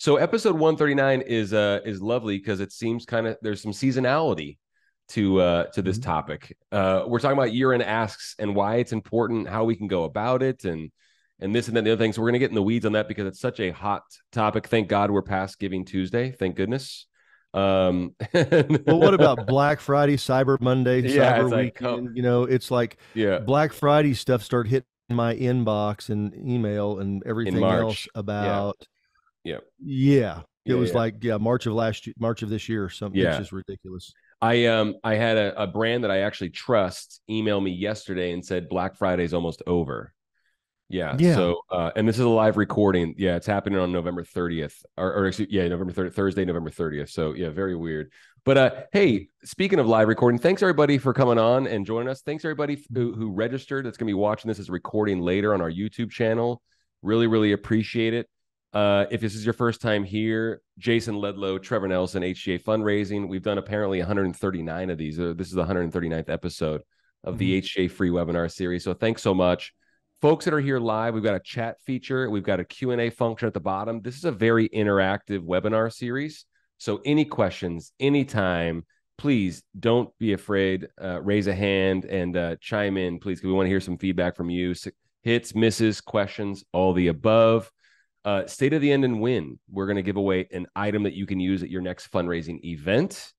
So episode 139 is lovely because it seems kind of there's some seasonality to this topic. We're talking about year-end asks and why it's important, how we can go about it, and this and then the other things. So we're gonna get in the weeds on that because it's such a hot topic. Thank God we're past Giving Tuesday. Thank goodness. Well, what about Black Friday, Cyber Monday, Yeah, Cyber it's like, oh, Weekend? You know, it's like yeah, Black Friday stuff start hitting my inbox and email and in everything else March. Yeah, about, yeah, yeah, it yeah, was yeah, like, yeah, March of this year. It's yeah. just ridiculous. I had a brand that I actually trust email me yesterday and said Black Friday's almost over. Yeah. Yeah. So, and this is a live recording. Yeah, it's happening on November 30th, or yeah, November 30th, Thursday, November 30th. So, yeah, very weird. But hey, speaking of live recording, thanks everybody for coming on and joining us. Thanks everybody who registered. That's going to be watching this as a recording later on our YouTube channel. Really, really appreciate it. If this is your first time here, Jason Ledlow, Trevor Nelson, HGA Fundraising. We've done apparently 139 of these. This is the 139th episode of the HGA free webinar series. So thanks so much. Folks that are here live, we've got a chat feature. We've got a Q&A function at the bottom. This is a very interactive webinar series. So any questions, anytime, please don't be afraid. Raise a hand and chime in, please, because we want to hear some feedback from you. Hits, misses, questions, all the above. State of the end and win. We're going to give away an item that you can use at your next fundraising event.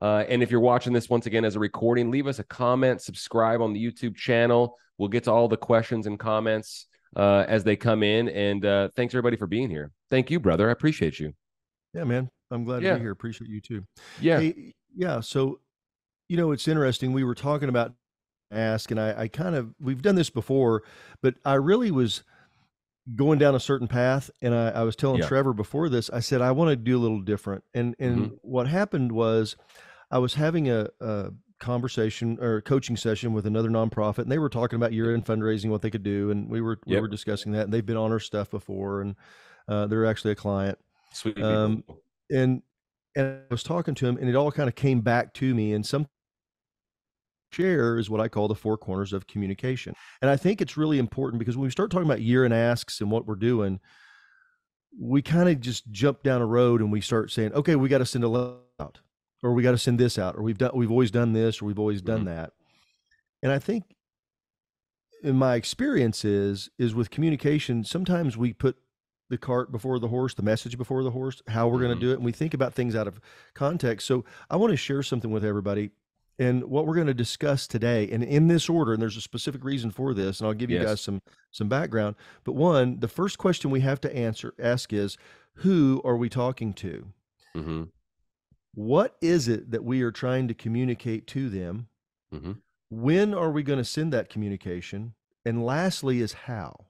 And if you're watching this once again as a recording, leave us a comment, subscribe on the YouTube channel. We'll get to all the questions and comments as they come in. And thanks everybody for being here. Thank you, brother. I appreciate you. Yeah, man. I'm glad to Yeah. be here. Appreciate you too. Yeah. Hey, yeah. So, it's interesting. We were talking about ask, and I kind of, we've done this before, but I really was going down a certain path, and I was telling Yeah. Trevor before this, I said I want to do a little different. And what happened was I was having a conversation or coaching session with another nonprofit, and they were talking about year-end fundraising, what they could do, and we were discussing that. And they've been on our stuff before, and they're actually a client. Sweet people. And I was talking to him, and it all kind of came back to me. And some share is what I call the four corners of communication. And I think it's really important because when we start talking about year-end asks and what we're doing, we kind of just jump down a road and we start saying, okay, we got to send a letter out, or we got to send this out, or we've always done this, or we've always done that. And I think in my experience is with communication, sometimes we put the cart before the horse, the message before the horse, how we're going to do it. And we think about things out of context. So I want to share something with everybody. And what we're going to discuss today, and in this order, and there's a specific reason for this, and I'll give you guys some background. But one, the first question we have to ask is, who are we talking to? What is it that we are trying to communicate to them? When are we going to send that communication? And lastly is how.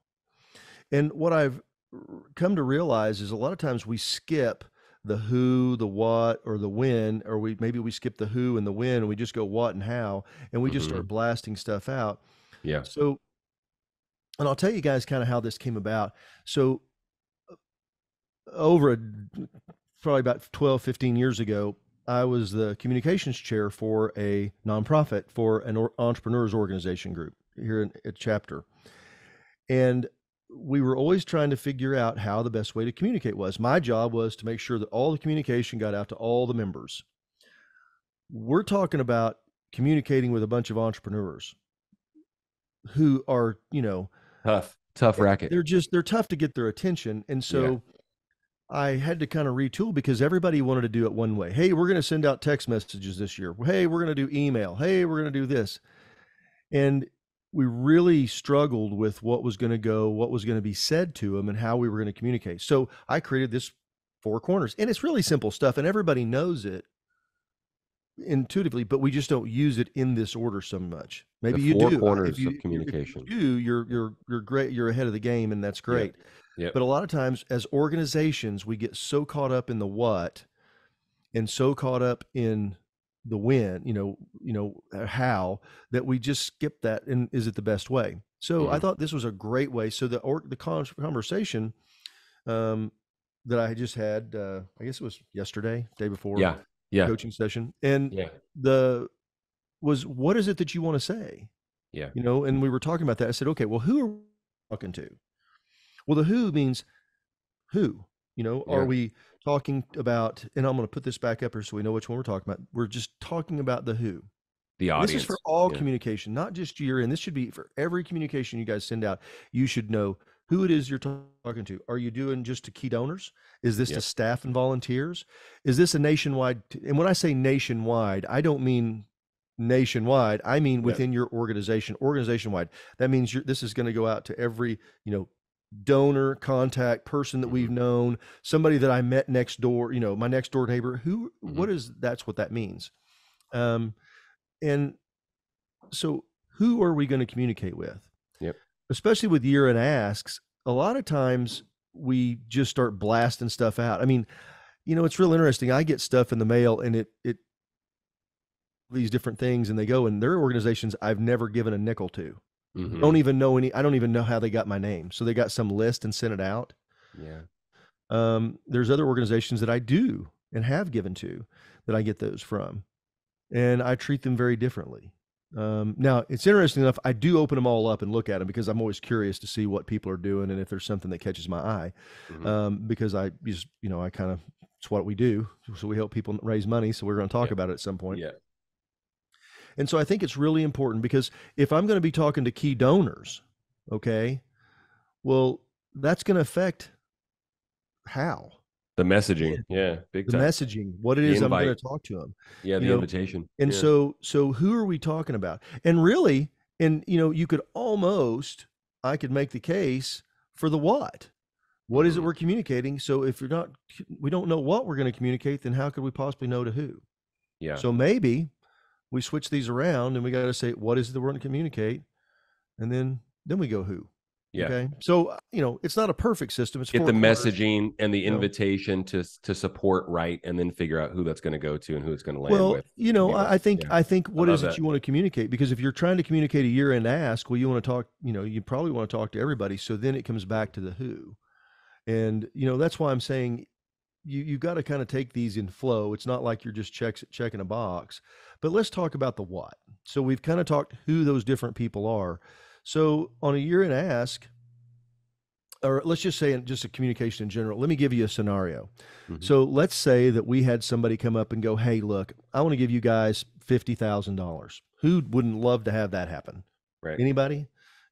And what I've come to realize is a lot of times we skip the who, the what, or the when, or maybe we skip the who and the when, and we just go what and how, and we just start blasting stuff out. Yeah. So, and I'll tell you guys kind of how this came about. So probably about 12, 15 years ago, I was the communications chair for a nonprofit for an entrepreneurs organization group here at Chapter. And we were always trying to figure out how the best way to communicate was. My job was to make sure that all the communication got out to all the members. We're talking about communicating with a bunch of entrepreneurs who are, tough racket. They're tough to get their attention. And so I had to kind of retool because everybody wanted to do it one way. Hey, we're going to send out text messages this year. Hey, we're going to do email. Hey, we're going to do this. And we really struggled with what was going to be said to them and how we were going to communicate. So I created this four corners, and it's really simple stuff, and everybody knows it intuitively, but we just don't use it in this order so much. Maybe you do. Four corners of communication. If you do, you're great. You're ahead of the game, and that's great. Yeah. But a lot of times as organizations, we get so caught up in the what and so caught up in the when, how, that we just skip that. And is it the best way? So I thought this was a great way. So the conversation that I just had, I guess it was yesterday, day before, coaching session, and what is it that you want to say? And we were talking about that. I said, okay, well, who are we talking to? Well, the who means who, Are Yeah. we talking about, and I'm going to put this back up here so we know which one we're talking about. We're just talking about the who. The And this is for audience. all Yeah. communication, not just year in. This should be for every communication you guys send out. You should know who it is you're talking to. Are you doing just to key donors? Is this to Yep. staff and volunteers? Is this a nationwide? And when I say nationwide, I don't mean nationwide. I mean Yep. within your organization wide. That means this is going to go out to every, donor, contact, person that we've known, somebody that I met next door, my next door neighbor. That's what that means. And so who are we going to communicate with? Yep. Especially with year-end asks, a lot of times we just start blasting stuff out. I mean, it's real interesting. I get stuff in the mail and it these different things, and they go, and they're organizations I've never given a nickel to. Mm-hmm. I don't even know how they got my name. So they got some list and sent it out. Yeah. There's other organizations that I do and have given to that I get those from, and I treat them very differently. Now it's interesting enough, I do open them all up and look at them because I'm always curious to see what people are doing and if there's something that catches my eye. Because I just, I kind of, it's what we do. So we help people raise money. So we're going to talk about it at some point. Yeah. And so I think it's really important because if I'm going to be talking to key donors, okay, well, that's going to affect how The messaging. Yeah. Big the time. messaging, what it is I'm going to talk to them. Yeah. The invitation. And so who are we talking about? And really, and you could almost, I could make the case for the what. What is it we're communicating? So if we don't know what we're going to communicate, then how could we possibly know to who? Yeah. So maybe we switch these around and we got to say, what is it that we're going to communicate? And then we go who. Yeah. Okay. So, it's not a perfect system. It's get the corners. messaging and the invitation to support right, and then figure out who that's going to go to and who it's going to land with. I think what is it you want to communicate? Because if you're trying to communicate a year-end ask, well, you want to talk, you probably want to talk to everybody. So then it comes back to the who. And, that's why I'm saying you've got to kind of take these in flow. It's not like you're just checking a box, but let's talk about the what. So we've kind of talked who those different people are. So on a year-end ask, or let's just say just a communication in general, let me give you a scenario. So let's say that we had somebody come up and go, hey, look, I want to give you guys $50,000. Who wouldn't love to have that happen? Right. Anybody?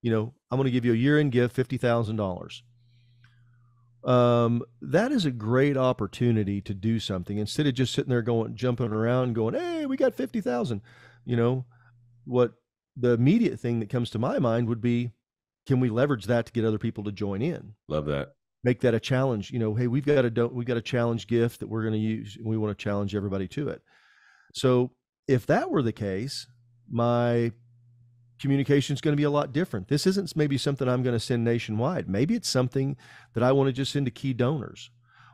I'm going to give you a year-end gift, $50,000. That is a great opportunity to do something instead of just sitting there jumping around going, hey, we got 50,000. What the immediate thing that comes to my mind would be, can we leverage that to get other people to join in? Love that. Make that a challenge. Hey, we've got a challenge gift that we're going to use, and we want to challenge everybody to it. So if that were the case, my communication is going to be a lot different. This isn't maybe something I'm going to send nationwide. Maybe it's something that I want to just send to key donors.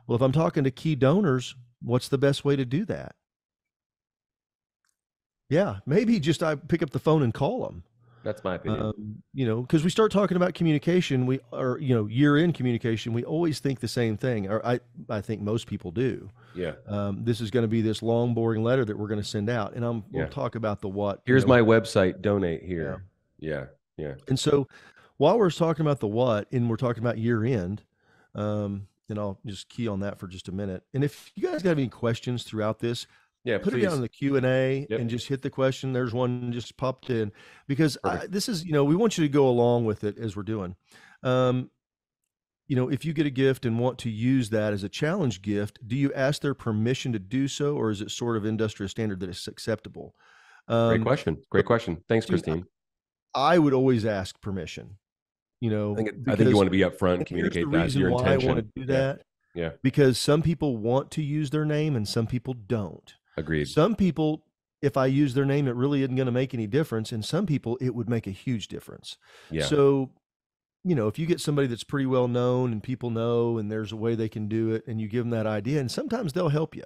Well, if I'm talking to key donors, what's the best way to do that? Yeah, maybe just I pick up the phone and call them. That's my opinion. Because we start talking about communication, year-end communication, we always think the same thing, or I think most people do. Yeah. This is going to be this long, boring letter that we're going to send out, and we'll talk about the what. Here's my website. Donate here. Yeah. And so, while we're talking about the what, and we're talking about year-end, and I'll just key on that for just a minute. And if you guys got any questions throughout this, put it down in the Q&A and just hit the question. There's one just popped in because this is, we want you to go along with it as we're doing. If you get a gift and want to use that as a challenge gift, do you ask their permission to do so, or is it sort of industrial standard that it's acceptable? Great question. Thanks, Christine. I would always ask permission. I think you want to be upfront and communicate that your intention. I want to do that. Yeah. Because some people want to use their name and some people don't. Agreed. Some people, if I use their name, it really isn't going to make any difference. And some people, it would make a huge difference. Yeah. So, if you get somebody that's pretty well known and people know, and there's a way they can do it, and you give them that idea, and sometimes they'll help you.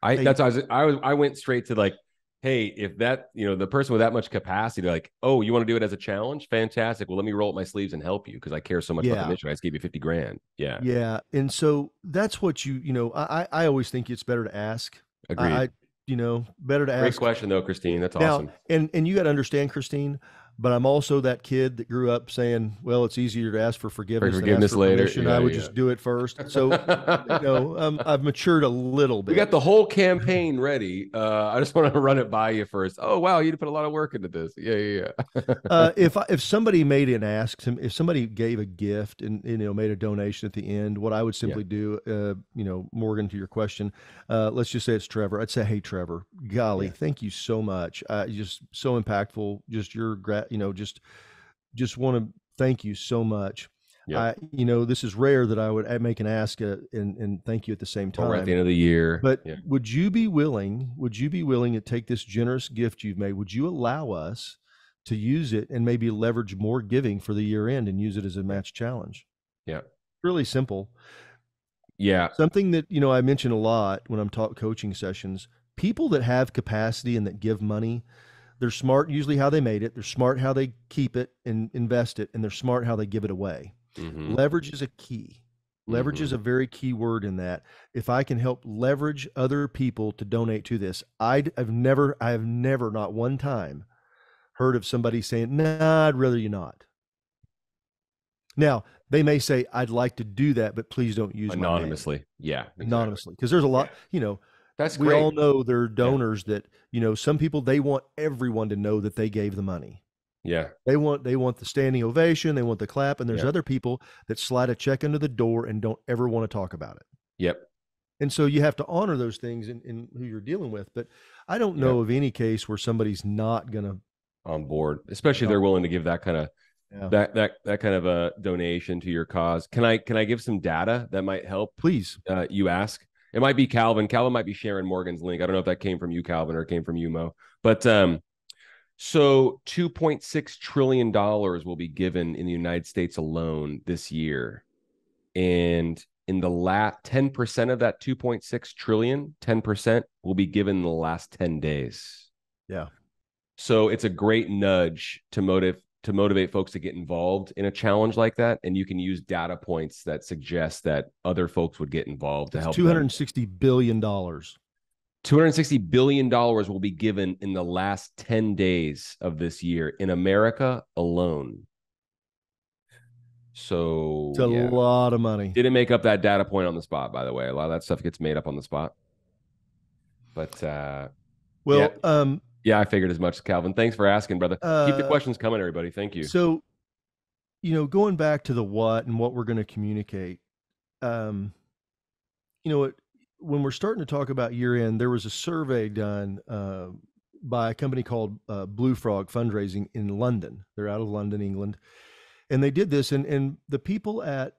I went straight to like, hey, if that, the person with that much capacity, like, oh, you want to do it as a challenge? Fantastic. Well, let me roll up my sleeves and help you because I care so much about the mission. I just gave you 50 grand. Yeah. Yeah. And so that's what I always think it's better to ask. Agreed. Better to ask. Great question though, Christine. That's awesome. And you got to understand, Christine, but I'm also that kid that grew up saying, well, it's easier to ask for For forgiveness than ask forgiveness for later. permission. I Yeah, would yeah. just do it first. So, I've matured a little We got bit. the whole campaign ready. I just want to run it by you first. Oh wow, you put a lot of work into this. Yeah, yeah. If somebody made an ask, if somebody gave a gift and made a donation at the end, what I would Yeah, simply do, Morgan, to your question, let's just say it's Trevor. I'd say, hey, Trevor, golly, yeah, thank you so much. Just so impactful. Just just want to thank you so much. yep. This is rare that I'd make an ask and thank you at the same Well, we're at the time. end of the year. But Yeah, would you be willing? Would you be willing to take this generous gift you've made? Would you allow us to use it and maybe leverage more giving for the year end and use it as a yeah, match challenge? yeah, Really simple. yeah, Something that I mention a lot when I'm coaching sessions. People that have capacity and that give money, they're smart usually how they made it. They're smart how they keep it and invest it, and they're smart how they give it away. mm-hmm, Leverage is a key. Leverage mm-hmm. is a very key word in that. If I can help leverage other people to donate to this, I have never, not one time heard of somebody saying, "Nah, I'd rather you not." Now, they may say, "I'd like to do that, but please don't use my name Anonymously. Yeah, exactly. anonymously," because there's a Yeah, lot, that's we all great. know there are Yeah, donors that, some people, they want everyone to know that they gave the money. yeah, They want the standing ovation, they want the clap, and there's yeah, other people that slide a check under the door and don't ever want to talk about it. yep, And so you have to honor those things in who you're dealing with. But I don't yep. know of any case where somebody's not gonna On board, especially be if they're on willing board. to give that kind of Yeah. that kind of a donation to your cause. Can I give some data that might help? Please. You ask. It might be Calvin. Calvin might be sharing Morgan's link. I don't know if that came from you, Calvin, or it came from you, Mo. But so $2.6 trillion will be given in the United States alone this year, and in the last 10% of that 2.6 trillion, 10% will be given in the last 10 days. Yeah. So it's a great nudge to motivate folks to get involved in a challenge like that. And you can use data points that suggest that other folks would get involved to That's help them. $260 billion. $260 billion will be given in the last 10 days of this year in America alone. It's So a yeah, lot of money. didn't make up that data point on the spot, by the way. A lot of that stuff gets made up on the spot. But yeah, Well, yeah, I figured as much, Calvin. Thanks for asking, brother. Keep the uh, questions coming, everybody. Thank you. so going back to the what and what we're going to communicate, um, when we're starting to talk about year end, there was a survey done by a company called Blue Frog Fundraising in London. They're out of London, England, and they did this. And the people at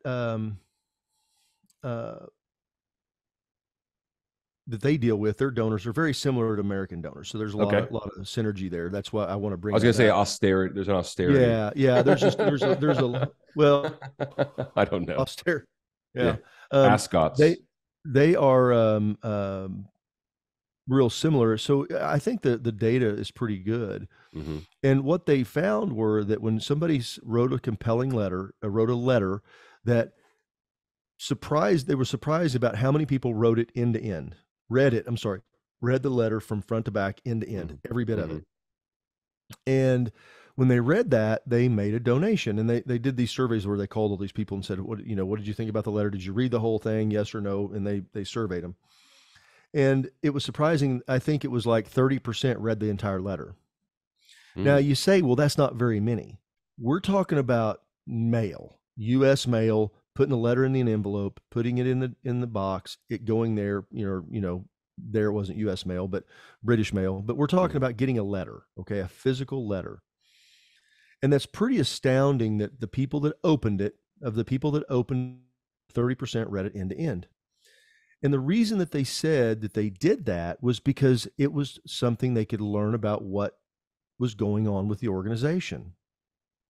that they deal with, their donors are very similar to American donors. So there's a Okay. lot of synergy there. That's why I want to I bring was gonna that say up. austerity. There's an austerity. Yeah. There's a well, I don't know. austerity. Yeah. Yeah. Um, Ascots. they are real similar. So I think the data is pretty good. Mm-hmm. And what they found were that when somebody wrote a compelling letter, wrote a letter that they were surprised about how many people wrote it end to end, read the letter from front to back, end to end, Mm-hmm. every bit of Mm-hmm. it. And when they read that, they made a donation, and they did these surveys where they called all these people and said, what did you think about the letter? Did you read the whole thing? Yes or no? And they surveyed them. And it was surprising. I think it was like 30% read the entire letter. Now Mm. you say, well, that's not very many. We're talking about mail, U.S. mail, putting a letter in an envelope, putting it in the box, it going there. There it wasn't U.S. mail, but British mail. But we're talking about getting a letter, okay, a physical letter, and that's pretty astounding that the people that opened it, 30% read it end to end. And the reason that they said that they did that was because it was something they could learn about what was going on with the organization.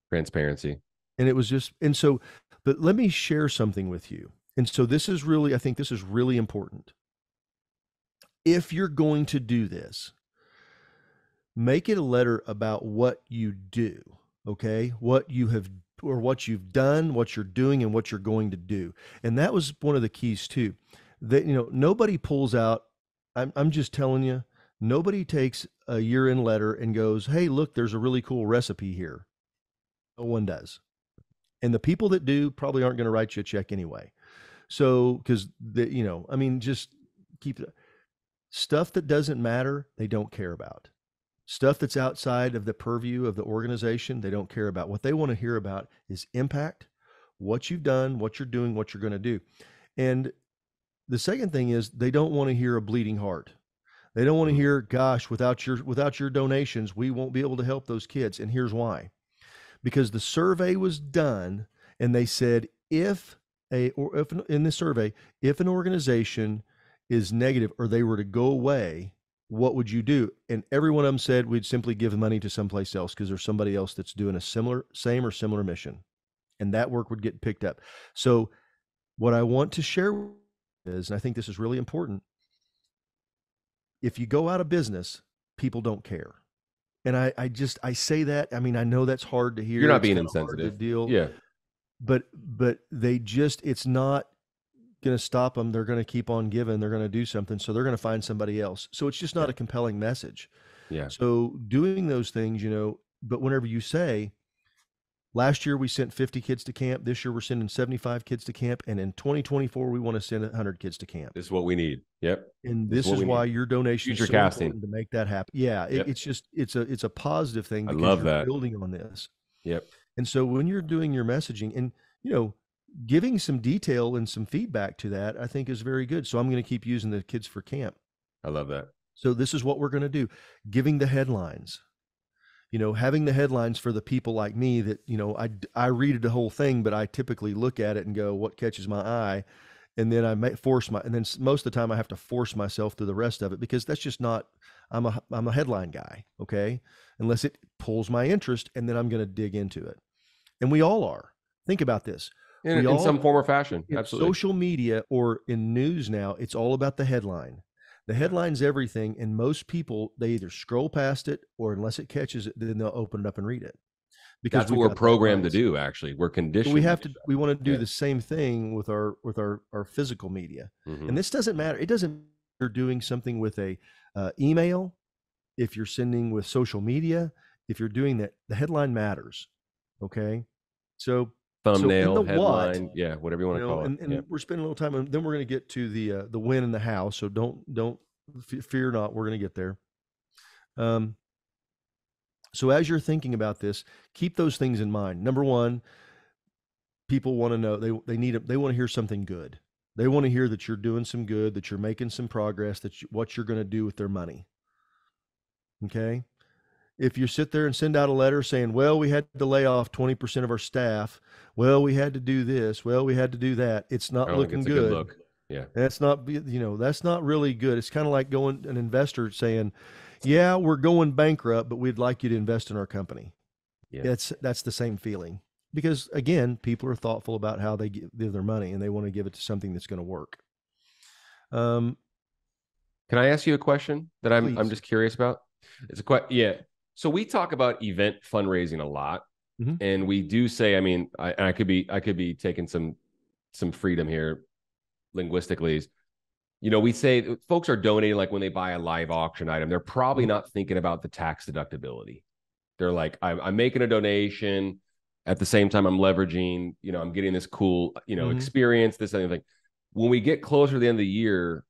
Transparency. And it was just, and so, but let me share something with you. And so I think this is really important. If you're going to do this, make it a letter about what you do, okay? What you have, or what you've done, what you're doing, and what you're going to do. And that was one of the keys too. That, nobody pulls out, I'm just telling you, Nobody takes a year-end letter and goes, "Hey, look, there's a really cool recipe here." No one does. And the people that do probably aren't going to write you a check anyway. So, because I mean, just keep stuff that doesn't matter, they don't care about. Stuff that's outside of the purview of the organization, they don't care about. What they want to hear about is impact, what you've done, what you're doing, what you're going to do. And the second thing is they don't want to hear a bleeding heart. They don't want to hear, gosh, without your donations, we won't be able to help those kids. And here's why. Because the survey was done and they said if in this survey, if an organization is negative or they were to go away, what would you do? And every one of them said we'd simply give the money to someplace else because there's somebody else that's doing a same or similar mission. And that work would get picked up. So what I want to share is, and I think this is really important, if you go out of business, people don't care. And I say that, I mean, I know that's hard to hear. You're not it's being kind of hard to insensitive. deal. Yeah. But they just, it's not going to stop them. They're going to keep on giving. They're going to do something. So they're going to find somebody else. So it's just not a compelling message. Yeah. So doing those things, but whenever you say, last year we sent 50 kids to camp, this year we're sending 75 kids to camp, and in 2024 we want to send 100 kids to camp. This is what we need. Yep. And this is why your donation is so important to make that happen. Yeah, Yep. it's a positive thing because I love you're that. building on this. Yep. And so when you're doing your messaging and giving some detail and some feedback to that, I think is very good. So I'm going to keep using the kids for camp. I love that. So this is what we're going to do. Giving the headlines. Having the headlines for the people like me that, I read the whole thing, but I typically look at it and go, what catches my eye? And then I may and then most of the time I have to force myself through the rest of it because that's just not, I'm a headline guy. Okay. Unless it pulls my interest and then I'm going to dig into it. And we all are. Think about this. In some form or fashion. Absolutely. Social media or in news now, it's all about the headline. The headline's everything, and most people, they either scroll past it or unless it catches it, then they'll open it up and read it. Because that's what we're programmed to do. Actually, we're conditioned. We want to do the same thing with our physical media. Mm-hmm. And this doesn't matter. It doesn't matter if you're doing something with a email, if you're sending with social media, if you're doing that, the headline matters. Okay, so thumbnail, headline, whatever you want to call it. And we're spending a little time, and then we're going to get to the win in the house. So don't fear not. We're going to get there. So as you're thinking about this, keep those things in mind. Number one, people want to know they want to hear something good. They want to hear that you're doing some good, that you're making some progress, what you're going to do with their money. Okay. If you sit there and send out a letter saying, well, we had to lay off 20% of our staff. Well, we had to do this. Well, we had to do that. It's not looking good. Good look. Yeah. That's not, that's not really good. It's kind of like an investor saying, yeah, we're going bankrupt, but we'd like you to invest in our company. Yeah. That's the same feeling because again, people are thoughtful about how they give their money and they want to give it to something that's going to work. Can I ask you a question that I'm just curious about? It's a question. Yeah. So we talk about event fundraising a lot, mm-hmm. and we do say, I mean, I could be taking some freedom here linguistically. We say folks are donating like when they buy a live auction item, they're probably not thinking about the tax deductibility. They're like, I'm making a donation. At the same time, I'm leveraging, I'm getting this cool, mm-hmm. experience, this other thing. When we get closer to the end of the year,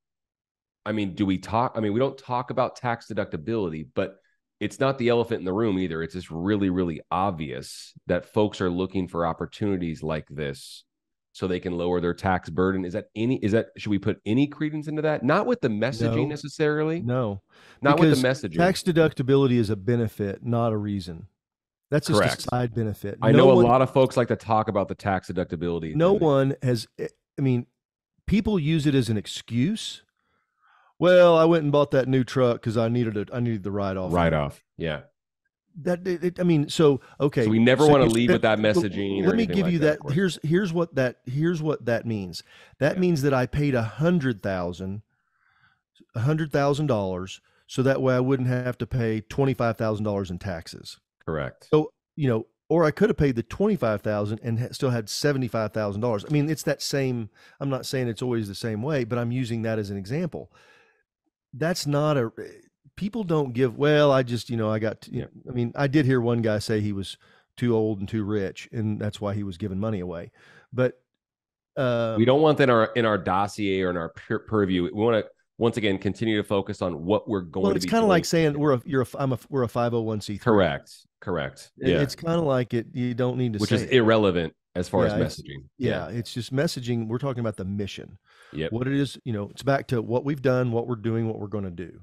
I mean, we don't talk about tax deductibility, but it's not the elephant in the room either. It's just really, really obvious that folks are looking for opportunities like this so they can lower their tax burden. Should we put any credence into that? Not with the messaging necessarily. No, not with the messaging. Tax deductibility is a benefit, not a reason. That's just a side benefit. I know a lot of folks like to talk about the tax deductibility. No one has, people use it as an excuse. Well, I went and bought that new truck because I needed the write-off. Write-off, yeah. Okay. So we never want to leave with that messaging. Let me give you that. Here's what that means. That means that I paid $100,000, so that way I wouldn't have to pay $25,000 in taxes. Correct. So or I could have paid the $25,000 and still had $75,000. I mean, it's that same. I'm not saying it's always the same way, but I'm using that as an example. That's not people don't give, well, I just, I got, Yeah. I mean, I did hear one guy say he was too old and too rich, and that's why he was giving money away. But We don't want that in our dossier or in our purview. We want to once again continue to focus on what we're well, going to it's be kind of doing. like saying we're a 501c3. Correct. Yeah. It's kind of like it. You don't need to Which say is it. irrelevant as far as Yeah, messaging. Yeah. it's just messaging. We're talking about the mission, Yep. what it is. It's back to what we've done, what we're doing, what we're going to do.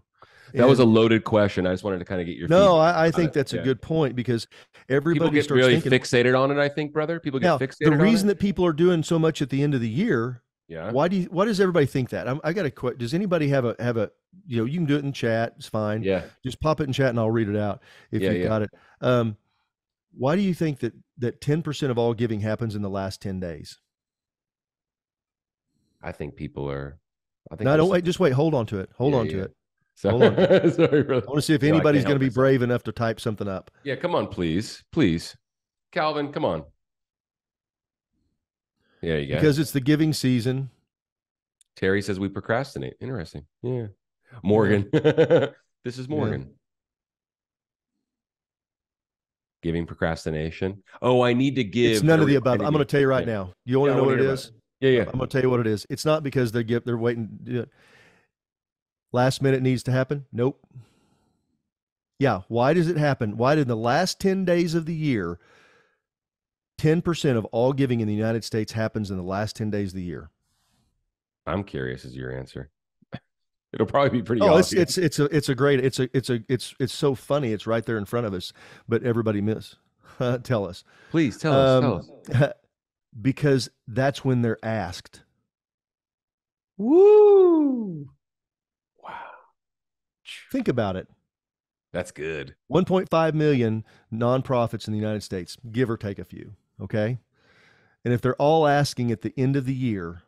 That was a And loaded question. I just wanted to kind of get your no, feedback I on think it. that's a Yeah. good point, because People everybody get starts really thinking. fixated on it, I think, brother. People get Now, the fixated on reason it. that people are doing so much at the end of the year, Yeah. why does everybody think that? I got a question. Does anybody have a, you can do it in chat. It's fine. Yeah. Just pop it in chat and I'll read it out if Yeah, you've yeah. got it. Why do you think that 10% of all giving happens in the last 10 days? I think people are. I think No, there's don't wait. Just wait. Hold on to it. Hold on to it. Hold on to it. Sorry, brother. I want to see if No, I anybody's can't going help to be myself. brave enough to type something up. Yeah, come on, please. Please. Calvin, come on. Yeah, you got Because it. it's the giving season. Terry says we procrastinate. Interesting. Yeah. Morgan. This is Morgan. Yeah. Giving procrastination. Oh, I need to give. It's none of the above. I'm going to tell you right now. You want to know what it is? Yeah. I'm going to tell you what it is. It's not because they're waiting to do it. Last minute needs to happen. Nope. Yeah. Why does it happen? Why did in the last 10 days of the year, 10% of all giving in the United States happens in the last 10 days of the year? I'm curious is your answer. It'll probably be pretty Oh, obvious. it's so funny. It's right there in front of us, but everybody miss. Tell us. Please tell us. Because that's when they're asked. Woo! Wow. Think about it. That's good. 1.5 million nonprofits in the United States, give or take a few. Okay. And if they're all asking at the end of the year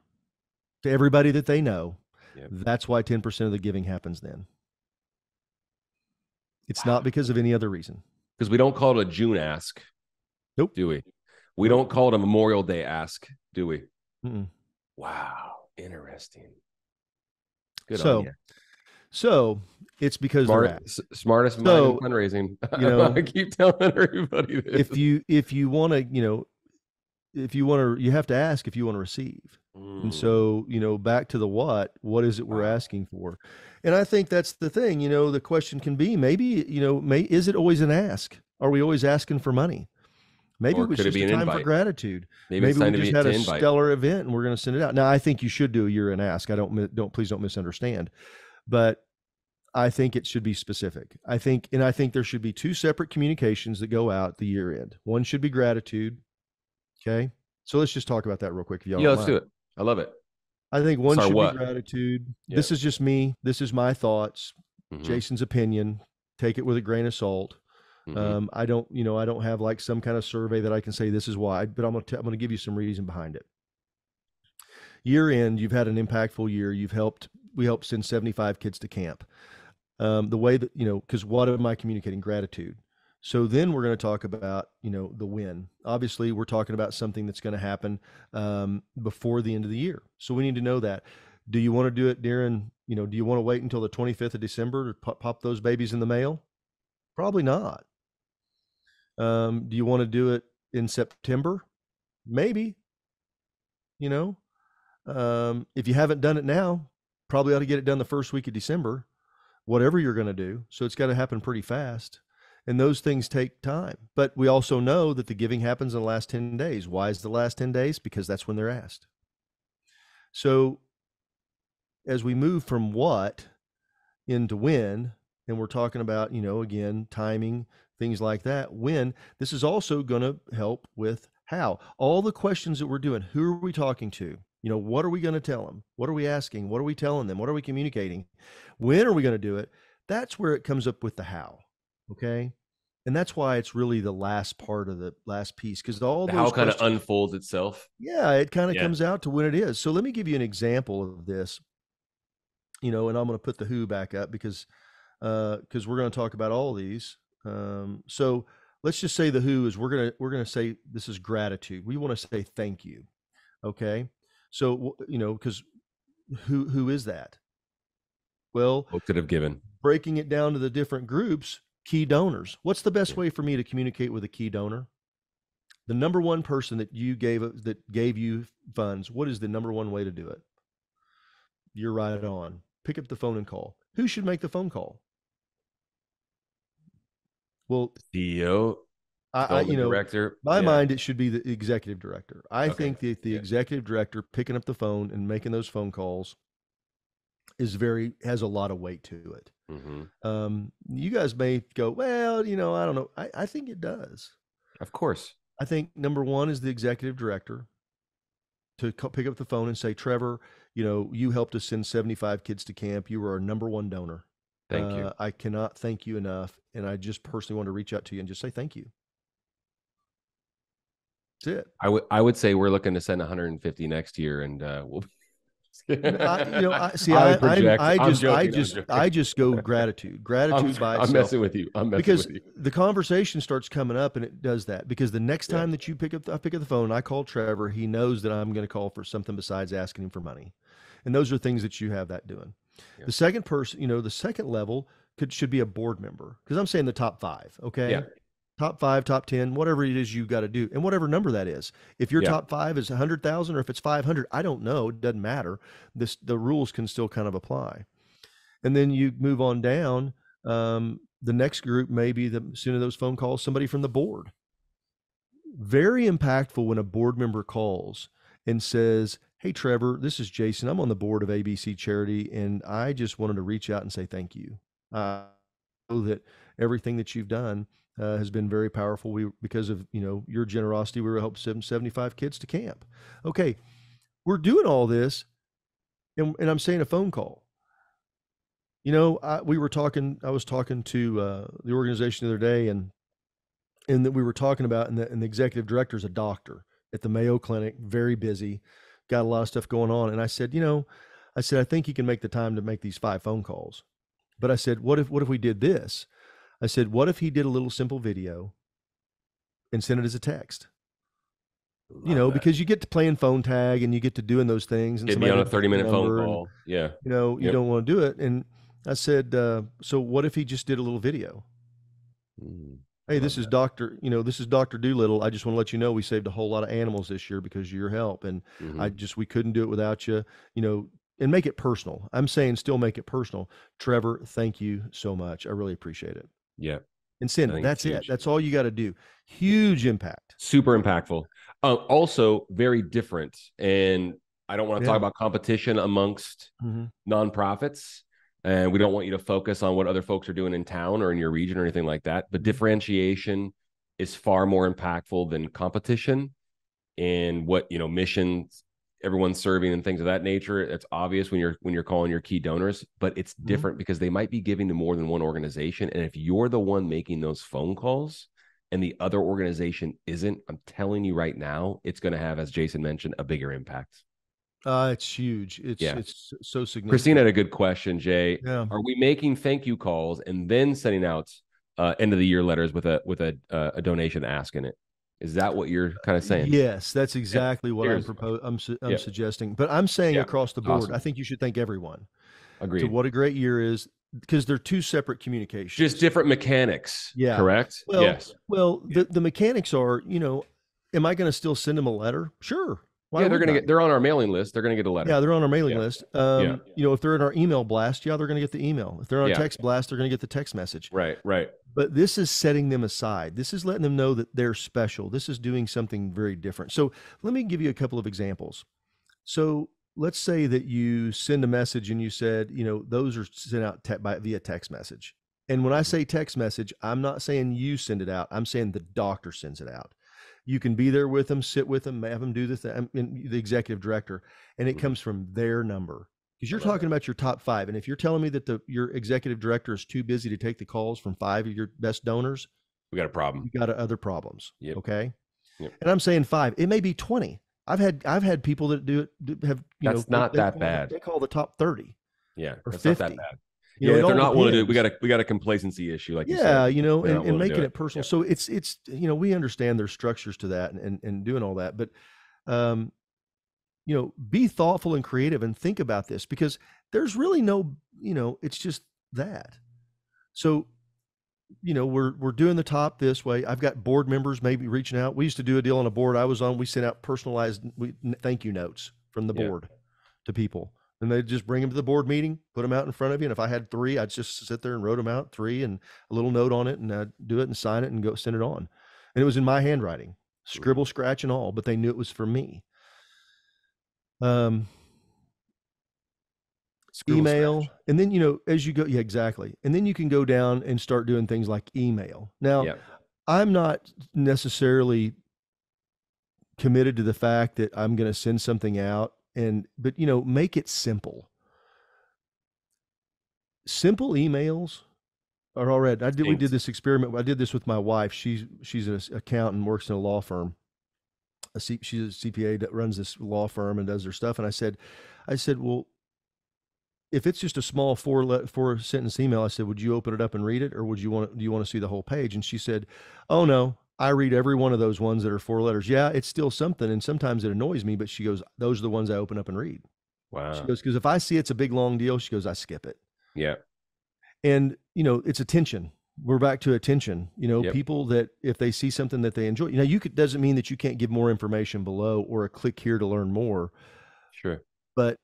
to everybody that they know, Yep. that's why 10% of the giving happens then. It's not because of any other reason. Because we don't call it a June ask. Nope. Do we? We don't call it a Memorial Day ask, do we? Mm-mm. Wow. Interesting. Good so, on you. So it's because smartest mind in fundraising. I keep telling everybody this. If you want to, you have to ask if you want to receive. And so, back to the what is it we're asking for? And I think that's the thing, the question can be maybe, is it always an ask? Are we always asking for money? Maybe it was just a time for gratitude. Maybe we just had a stellar event and we're going to send it out. Now, I think you should do a year-end ask. Please don't misunderstand. But I think it should be specific. I think there should be two separate communications that go out the year end. One should be gratitude. Okay. So let's just talk about that real quick. If y'all don't let's do it. I love it. I think one should be gratitude. Yep. This is just me. This is my thoughts. Mm-hmm. Jason's opinion. Take it with a grain of salt. Mm-hmm. I don't have like some kind of survey that I can say this is why, but I'm going to give you some reason behind it. Year end, you've had an impactful year. We helped send 75 kids to camp. The way that, because what am I communicating? Gratitude. So then we're going to talk about, the win. Obviously, we're talking about something that's going to happen before the end of the year. So we need to know that. Do you want to do it during, do you want to wait until the 25th of December to pop those babies in the mail? Probably not. Do you want to do it in September? Maybe. If you haven't done it now, probably ought to get it done the first week of December, whatever you're going to do. So it's got to happen pretty fast. And those things take time. But we also know that the giving happens in the last 10 days. Why is the last 10 days? Because that's when they're asked. So as we move from what into when, and we're talking about, again, timing, things like that, when, this is also going to help with how. All the questions that we're doing, who are we talking to? What are we going to tell them? What are we asking? What are we telling them? What are we communicating? When are we going to do it? That's where it comes up with the how. Okay. And that's why it's really the last part of the last piece, because all the how kind of unfolds itself. Yeah. It kind of comes out to when it is. So let me give you an example of this, and I'm going to put the who back up because we're going to talk about all of these. So let's just say the who is we're going to say this is gratitude. We want to say thank you. Okay. So, because who is that? Well, Folks that have given. breaking it down to the different groups, key donors. What's the best way for me to communicate with a key donor? The number one person that gave you funds, what is the number one way to do it? You're right on. Pick up the phone and call. Who should make the phone call? Well, CEO, you development know, director. my Yeah. mind, it should be the executive director. I Okay. think that the Yeah. executive director picking up the phone and making those phone calls has a lot of weight to it. You guys may go, well, I don't know. I think it does. Of course. I think number one is the executive director to pick up the phone and say, Trevor, you helped us send 75 kids to camp. You were our number one donor. Thank you. I cannot thank you enough. And I just personally want to reach out to you and just say thank you. That's it. I would say we're looking to send 150 next year, and we'll. I just go gratitude by itself. I'm messing with you. Because the conversation starts coming up, and it does that because the next time that you pick up the phone, I call Trevor. He knows that I'm going to call for something besides asking him for money, and those are things that you have that doing. Yeah. The second person, the second level should be a board member, because I'm saying the top 5. Okay. Yeah. Top 5, top 10, whatever it is you got to do, and whatever number that is. If your top 5 is 100,000 or if it's 500, I don't know. It doesn't matter. The rules can still kind of apply. And then you move on down. The next group may be soon as those phone calls, somebody from the board. Very impactful when a board member calls and says, hey, Trevor, this is Jason. I'm on the board of ABC Charity, and I just wanted to reach out and say thank you. I know that everything that you've done has been very powerful. Because of your generosity, we were helping 75 kids to camp. Okay, we're doing all this, and I'm saying a phone call. I was talking to the organization the other day, and that we were talking about, and the executive director is a doctor at the Mayo Clinic, very busy, got a lot of stuff going on. And I said, I think he can make the time to make these 5 phone calls. But I said, what if we did this? I said, what if he did a little simple video and sent it as a text? Because you get to playing phone tag and you get to doing those things. And it'd be on a 30-minute phone call. Yeah. You don't want to do it. And I said, so what if he just did a little video? Hey, this is Dr. Doolittle. I just want to let you know we saved a whole lot of animals this year because of your help. And we couldn't do it without you, and make it personal. I'm saying still make it personal. Trevor, thank you so much. I really appreciate it. Yeah. And send it. That's it. That's all you got to do. Huge impact. Super impactful. Also very different. And I don't want to talk about competition amongst nonprofits. And we don't want you to focus on what other folks are doing in town or in your region or anything like that. But differentiation is far more impactful than competition in what, missions everyone's serving and things of that nature. It's obvious when you're calling your key donors, but it's different because they might be giving to more than one organization. And if you're the one making those phone calls and the other organization isn't, I'm telling you right now, it's going to have, as Jason mentioned, a bigger impact. It's huge. It's so significant. Christine had a good question, Jay. Yeah. Are we making thank you calls and then sending out end of the year letters with a donation ask in it? Is that what you're kind of saying? Yes, that's exactly what I'm proposing. I'm suggesting, but I'm saying across the board, I think you should thank everyone. Agreed. To what a great year is, because they're 2 separate communications. Just different mechanics. Yeah. Correct? Well, yes. Well, the mechanics are, am I going to still send them a letter? Sure. Why they're on our mailing list. They're going to get a letter. Yeah, they're on our mailing list. If they're in our email blast, they're going to get the email. If they're on a text blast, they're going to get the text message. Right. But this is setting them aside. This is letting them know that they're special. This is doing something very different. So let me give you a couple of examples. So let's say that you send a message and you said, those are sent out via text message. And when I say text message, I'm not saying you send it out. I'm saying the doctor sends it out. You can be there with them, sit with them, have them do the executive director, and it comes from their number. Because you're talking about your top 5. And if you're telling me that your executive director is too busy to take the calls from 5 of your best donors, we got a problem. You got other problems. Yep. Okay. Yep. And I'm saying 5. It may be 20. I've had people that do it that's not that bad. They call the top 30. Yeah. Or that's 50. not that bad. If they're not willing to do it, we got a complacency issue, like you said. And making it personal. So it's we understand there's structures to that and doing all that, but be thoughtful and creative and think about this, because there's really no it's just that. So, we're doing the top this way. I've got board members maybe reaching out. We used to do a deal on a board I was on. We sent out personalized thank you notes from the Yeah. board to people. And they'd just bring them to the board meeting, put them out in front of you. And if I had 3, I'd just sit there and wrote them out, 3, and a little note on it, and I'd do it and sign it and go send it on. And it was in my handwriting, scribble, scratch, and all, but they knew it was for me. Email, scratch. and then, as you go, yeah, exactly. And then you can go down and start doing things like email. Now, Yeah. I'm not necessarily committed to the fact that I'm going to send something out, but make it simple. Simple emails are all right. We did this experiment. I did this with my wife. She's an accountant, works in a law firm. She's a CPA that runs this law firm and does their stuff. And I said, well, if it's just a small 4-sentence email, I said, would you open it up and read it, or do you want to see the whole page? And she said, oh no, I read every one of those ones that are 4 letters. Yeah, it's still something, and sometimes it annoys me, but she goes, those are the ones I open up and read. Wow. She goes, because if I see it's a big long deal, she goes, I skip it. Yeah. And it's attention. We're back to attention. Yep. People that if they see something that they enjoy, doesn't mean that you can't give more information below or a click here to learn more. Sure. But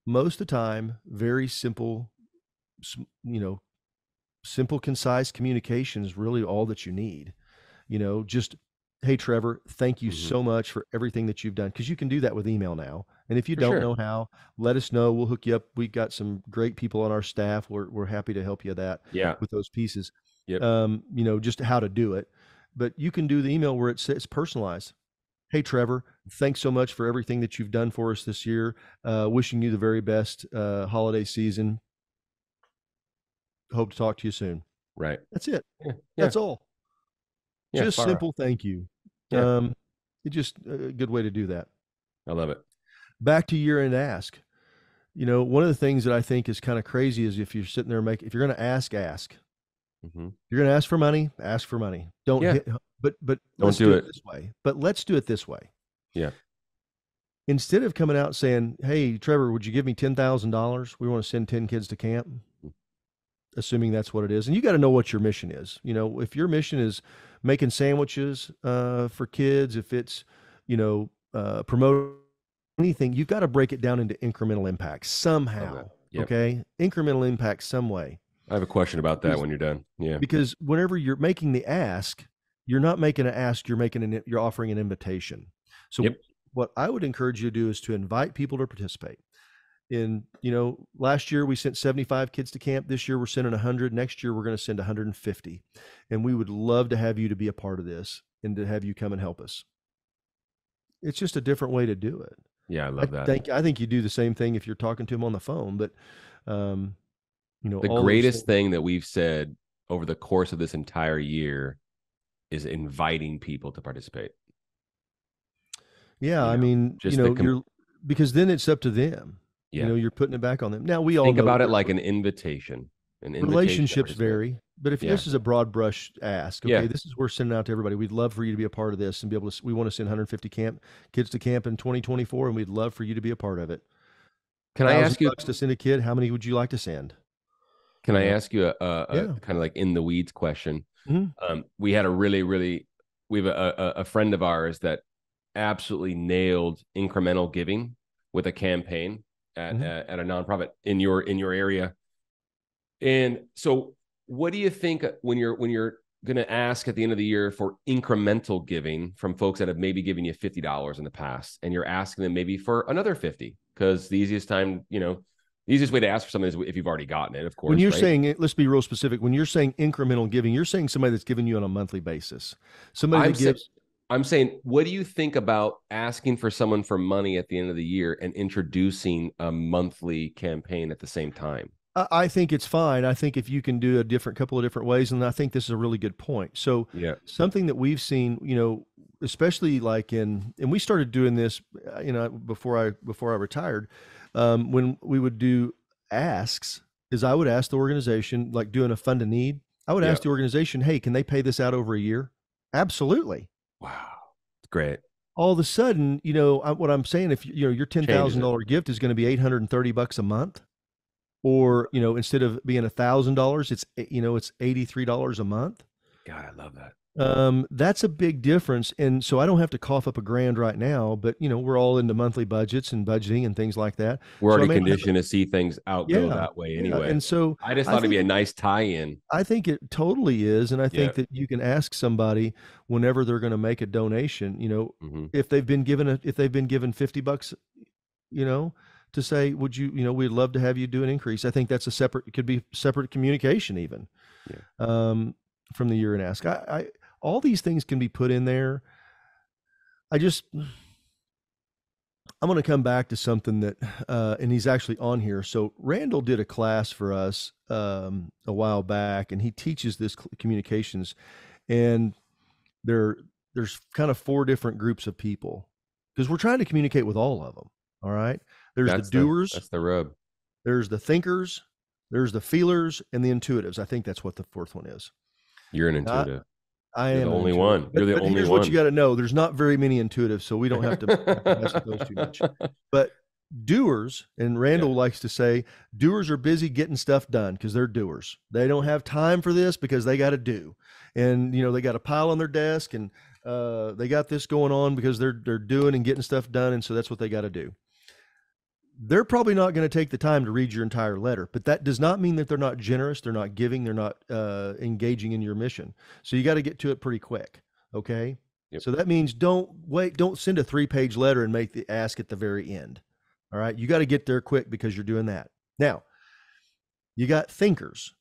most of the time, very simple, simple, concise communication is really all that you need. Just, hey, Trevor, thank you so much for everything that you've done. Because you can do that with email now. And if you don't know how, let us know. We'll hook you up. We've got some great people on our staff. We're happy to help you with those pieces. Yep. Just how to do it. But you can do the email where it's personalized. Hey, Trevor, thanks so much for everything that you've done for us this year. Wishing you the very best holiday season. Hope to talk to you soon. Right. That's it. Yeah. That's all. Yeah, just simple thank you. Yeah. It's just a good way to do that. I love it. Back to year-end ask. One of the things that I think is kind of crazy is if you're sitting there if you're going to ask. Mm-hmm. You're going to ask for money, ask for money. Don't hit, but let's do it this way. But let's do it this way. Yeah. Instead of coming out saying, hey, Trevor, would you give me $10,000? We want to send 10 kids to camp. Assuming that's what it is. And you got to know what your mission is. If your mission is making sandwiches for kids, if it's, promote anything, you've got to break it down into incremental impact somehow. Yep. Okay. Incremental impact some way. I have a question about that when you're done. Yeah. Because whenever you're making the ask, you're not making an ask, you're offering an invitation. So what I would encourage you to do is to invite people to participate. Last year we sent 75 kids to camp. This year we're sending 100. Next year we're going to send 150. And we would love to have you to be a part of this and to have you come and help us. It's just a different way to do it. Yeah, I love that. I think you do the same thing if you're talking to them on the phone, but the greatest thing that we've said over the course of this entire year is inviting people to participate. Yeah, because then it's up to them. Yeah. You're putting it back on them. Now we all think about it like an invitation. Relationships vary, but if this is a broad brush ask, okay, this is we're sending out to everybody. We'd love for you to be a part of this and be able to. We want to send 150 kids to camp in 2024, and we'd love for you to be a part of it. Can I ask you to send a kid? How many would you like to send? Can I ask you a kind of like in the weeds question? Mm-hmm. We had we have a friend of ours that absolutely nailed incremental giving with a campaign at a nonprofit in your area. And so what do you think when you're going to ask at the end of the year for incremental giving from folks that have maybe given you $50 in the past, and you're asking them maybe for another 50? Because the easiest way to ask for something is if you've already gotten it, of course. When you're saying it, let's be real specific. When you're saying incremental giving, you're saying somebody that's giving you on a monthly basis. I'm saying, what do you think about asking for someone for money at the end of the year and introducing a monthly campaign at the same time? I think it's fine. I think if you can do couple of different ways, and I think this is a really good point. So something that we've seen, especially like and we started doing this, before I retired, when we would do asks, is I would ask the organization, like doing a fund a need, I would ask the organization, hey, can they pay this out over a year? Absolutely. Wow. Great. All of a sudden, what I'm saying, if your $10,000 gift is going to be $830 a month, or instead of being $1,000, it's $83 a month. God, I love that. That's a big difference. And so I don't have to cough up a grand right now, but we're all into monthly budgets and budgeting and things like that. We're So I already may not have, conditioned to see things outgo yeah, that way yeah. anyway. And so I just I thought it'd be think a it, nice tie-in. I think it totally is. And I Yeah. think that you can ask somebody whenever they're going to make a donation, Hmm. if they've been given $50, you know, to say, would you, we'd love to have you do an increase. I think that's it could be separate communication even, Yeah. um, from the year and ask. All these things can be put in there. I just, I'm going to come back to something that, and he's actually on here. So Randall did a class for us a while back, and he teaches this communications, and there, there's kind of four different groups of people because we're trying to communicate with all of them. All right. There's the doers, That's the rub. there's the thinkers, there's the feelers, and the intuitives. I think that's what the fourth one is. You're an Now, intuitive. I You're the am an only intuitive. one. You're the But only here's what you one. got to know. There's not very many intuitives, so we don't have to mess with those too much. But doers, and Randall Yeah. likes to say, doers are busy getting stuff done because they're doers. They don't have time for this because they got to do. And, they got a pile on their desk, and they got this going on because they're doing and getting stuff done. And so that's what they got to do. They're probably not going to take the time to read your entire letter, but that does not mean that they're not generous, they're not giving, they're not engaging in your mission. So you got to get to it pretty quick. Okay. Yep. So that means don't send a 3-page letter and make the ask at the very end. All right. You got to get there quick because you're doing that. Now, you got thinkers.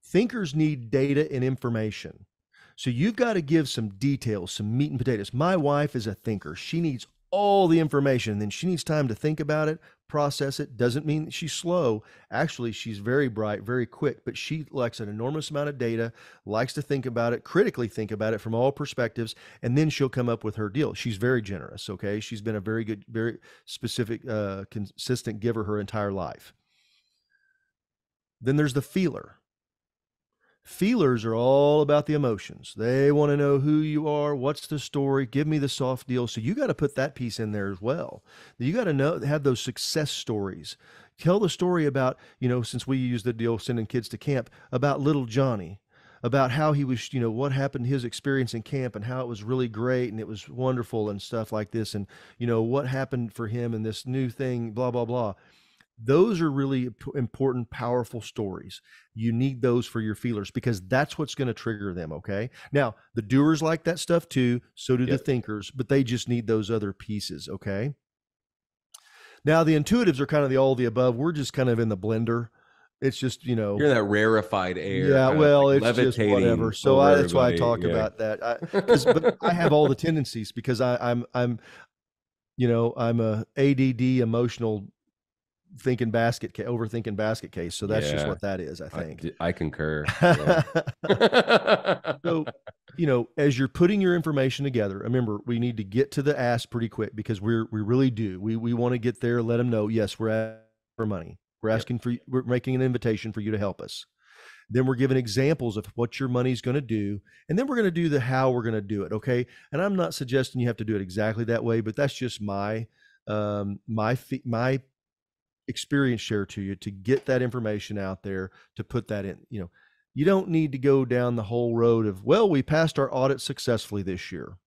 Thinkers need data and information. So you've got to give some details, some meat and potatoes. My wife is a thinker. She needs all the information, then she needs time to think about it, process it. Doesn't mean that she's slow. Actually, she's very bright, very quick, but she likes an enormous amount of data, likes to think about it, critically think about it from all perspectives, and then she'll come up with her deal. She's very generous, okay? She's been a very good, very specific, consistent giver her entire life. Then there's the feeler. Feelers are all about the emotions. They want to know who you are, what's the story, give me the soft deal. So you got to put that piece in there as well. You got to have those success stories. Tell the story about, since we use the deal sending kids to camp, about little Johnny, about how he was, what happened, his experience in camp and how it was really great and it was wonderful and stuff like this. And, what happened for him and this new thing, blah, blah, blah. Those are really important, powerful stories. You need those for your feelers because that's what's going to trigger them. Okay. Now, the doers like that stuff too. So do the thinkers, but they just need those other pieces. Okay. Now, the intuitives are kind of the all the above. We're just kind of in the blender. It's just, You're in that rarefied air. Yeah, well, like it's just whatever. So that's why I talk about that. But I have all the tendencies because I'm a ADD emotional overthinking basket case. So that's just what that is, I think. I concur. So, as you're putting your information together, remember, we need to get to the ask pretty quick because we really do. We want to get there, let them know, yes, we're asking for money. We're asking we're making an invitation for you to help us. Then we're giving examples of what your money's going to do. And then we're going to do the how we're going to do it. Okay. And I'm not suggesting you have to do it exactly that way, but that's just my experience share to you to get that information out there, to put that in. You don't need to go down the whole road of, well, we passed our audit successfully this year.